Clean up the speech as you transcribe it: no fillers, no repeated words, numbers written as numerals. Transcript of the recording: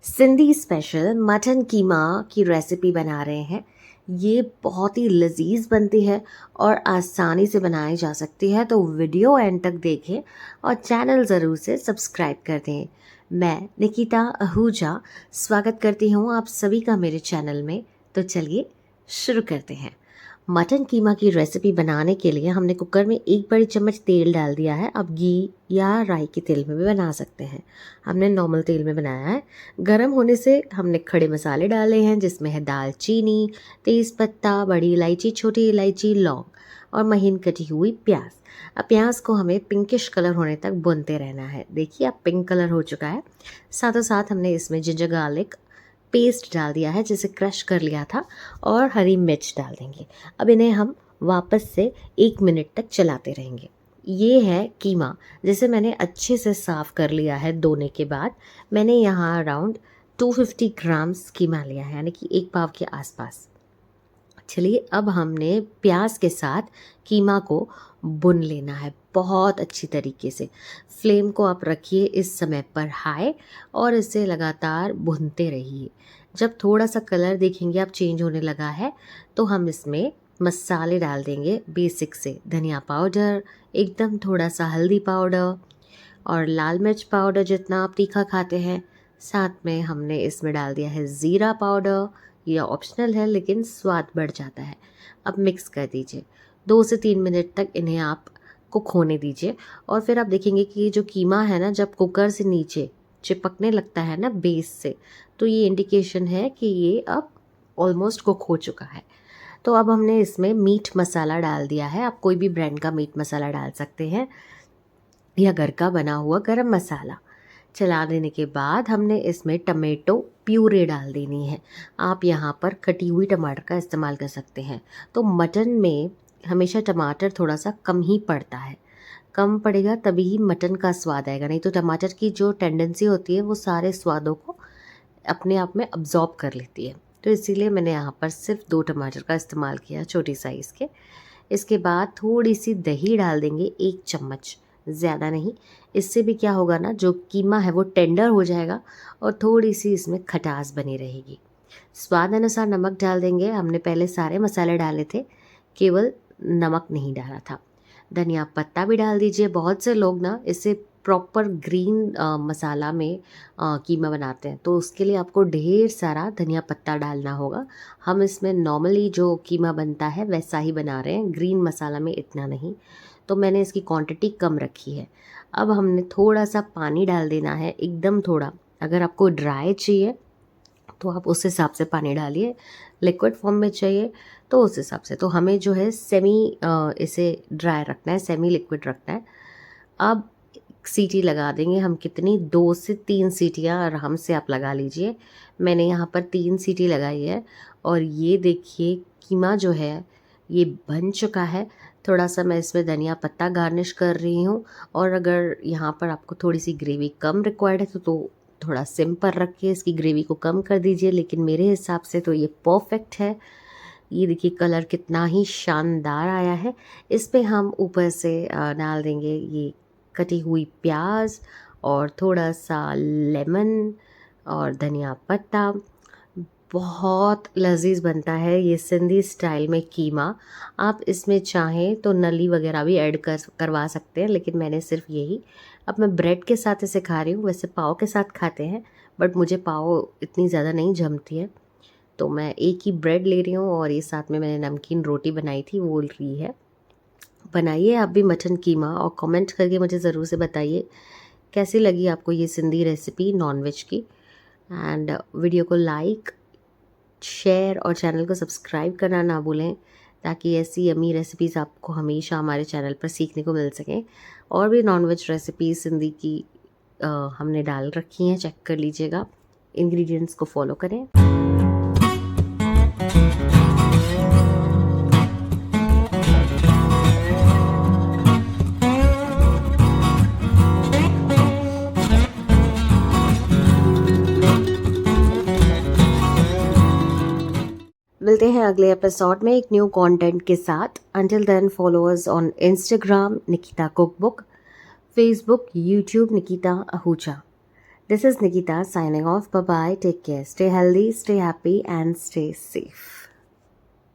Sindhi special mutton कीमा की recipe बना रहे हैं। ये बहुत ही लजीज बनती है और आसानी से बनाई जा सकती है, तो वीडियो एंड तक देखें और चैनल ज़रूर से सब्सक्राइब कर दें। मैं निकिता आहूजा स्वागत करती हूँ आप सभी का मेरे चैनल में। तो चलिए शुरू करते हैं। मटन कीमा की रेसिपी बनाने के लिए हमने कुकर में 1 बड़ी चम्मच तेल डाल दिया है। आप घी या राई के तेल में भी बना सकते हैं। हमने नॉर्मल तेल में बनाया है। गरम होने से हमने खड़े मसाले डाले हैं, जिसमें है दालचीनी, तेज़पत्ता, बड़ी इलायची, छोटी इलायची, लौंग और महीन कटी हुई प्याज। अब प्याज को हमें पिंकिश कलर होने तक भूनते रहना है। देखिए अब पिंक कलर हो चुका है। साथों साथ हमने इसमें जिंजर गार्लिक पेस्ट डाल दिया है, जिसे क्रश कर लिया था, और हरी मिर्च डाल देंगे। अब इन्हें हम वापस से 1 मिनट तक चलाते रहेंगे। ये है कीमा, जिसे मैंने अच्छे से साफ़ कर लिया है धोने के बाद। मैंने यहाँ अराउंड 250 ग्राम्स कीमा लिया है, यानी कि 1 पाव के आसपास। चलिए अब हमने प्याज के साथ कीमा को भून लेना है बहुत अच्छी तरीके से। फ्लेम को आप रखिए इस समय पर हाई और इसे लगातार भूनते रहिए। जब थोड़ा सा कलर देखेंगे आप चेंज होने लगा है, तो हम इसमें मसाले डाल देंगे बेसिक से। धनिया पाउडर, एकदम थोड़ा सा हल्दी पाउडर और लाल मिर्च पाउडर जितना आप तीखा खाते हैं। साथ में हमने इसमें डाल दिया है ज़ीरा पाउडर। यह ऑप्शनल है लेकिन स्वाद बढ़ जाता है। अब मिक्स कर दीजिए। 2 से 3 मिनट तक इन्हें आप कुक होने दीजिए और फिर आप देखेंगे कि ये जो कीमा है ना, जब कुकर से नीचे चिपकने लगता है ना बेस से, तो ये इंडिकेशन है कि ये अब ऑलमोस्ट कुक हो चुका है। तो अब हमने इसमें मीट मसाला डाल दिया है। आप कोई भी ब्रांड का मीट मसाला डाल सकते हैं या घर का बना हुआ गरम मसाला। चला देने के बाद हमने इसमें टमेटो प्यूरे डाल देनी है। आप यहाँ पर कटी हुई टमाटर का इस्तेमाल कर सकते हैं। तो मटन में हमेशा टमाटर थोड़ा सा कम ही पड़ता है। कम पड़ेगा तभी ही मटन का स्वाद आएगा, नहीं तो टमाटर की जो टेंडेंसी होती है वो सारे स्वादों को अपने आप में अब्जॉर्ब कर लेती है। तो इसीलिए मैंने यहाँ पर सिर्फ 2 टमाटर का इस्तेमाल किया, छोटी साइज़ के। इसके बाद थोड़ी सी दही डाल देंगे, 1 चम्मच, ज़्यादा नहीं। इससे भी क्या होगा ना, जो कीमा है वो टेंडर हो जाएगा और थोड़ी सी इसमें खटास बनी रहेगी। स्वाद अनुसार नमक डाल देंगे। हमने पहले सारे मसाले डाले थे, केवल नमक नहीं डाला था। धनिया पत्ता भी डाल दीजिए। बहुत से लोग ना इसे प्रॉपर ग्रीन मसाला में कीमा बनाते हैं, तो उसके लिए आपको ढेर सारा धनिया पत्ता डालना होगा। हम इसमें नॉर्मली जो कीमा बनता है वैसा ही बना रहे हैं, ग्रीन मसाला में इतना नहीं। तो मैंने इसकी क्वांटिटी कम रखी है। अब हमने थोड़ा सा पानी डाल देना है, एकदम थोड़ा। अगर आपको ड्राई चाहिए तो आप उस हिसाब से पानी डालिए, लिक्विड फॉर्म में चाहिए तो उस हिसाब से। तो हमें जो है इसे ड्राई रखना है, सेमी लिक्विड रखना है। अब सीटी लगा देंगे हम। कितनी? 2 से 3 सीटियाँ आराम से आप लगा लीजिए। मैंने यहाँ पर 3 सीटी लगाई है और ये देखिए कीमा जो है ये बन चुका है। थोड़ा सा मैं इसमें धनिया पत्ता गार्निश कर रही हूँ, और अगर यहाँ पर आपको थोड़ी सी ग्रेवी कम रिक्वायर्ड है तो थोड़ा सिम पर रख के इसकी ग्रेवी को कम कर दीजिए, लेकिन मेरे हिसाब से तो ये परफेक्ट है। ये देखिए कलर कितना ही शानदार आया है। इस पे हम ऊपर से डाल देंगे ये कटी हुई प्याज और थोड़ा सा लेमन और धनिया पत्ता। बहुत लजीज बनता है ये सिंधी स्टाइल में कीमा। आप इसमें चाहें तो नली वगैरह भी ऐड करवा सकते हैं, लेकिन मैंने सिर्फ यही। अब मैं ब्रेड के साथ इसे खा रही हूँ। वैसे पाव के साथ खाते हैं, बट मुझे पाव इतनी ज़्यादा नहीं जमती है, तो मैं एक ही ब्रेड ले रही हूँ और ये साथ में मैंने नमकीन रोटी बनाई थी वो ली है। बनाइए आप भी मटन कीमा और कमेंट करके मुझे ज़रूर से बताइए कैसी लगी आपको ये सिंधी रेसिपी नॉनवेज की। एंड वीडियो को लाइक, शेयर और चैनल को सब्सक्राइब करना ना भूलें, ताकि ऐसी यमी रेसिपीज़ आपको हमेशा हमारे चैनल पर सीखने को मिल सकें। और भी नॉनवेज रेसिपीज़ सिंधी की हमने डाल रखी हैं, चेक कर लीजिएगा। इंग्रेडिएंट्स को फॉलो करें। मिलते हैं अगले एपिसोड में एक न्यू कंटेंट के साथ। Until then follow us on Instagram Nikita cookbook, Facebook, YouTube Nikita Ahuja. This is Nikita signing off. Bye bye. Take care. Stay healthy, stay happy, and stay safe.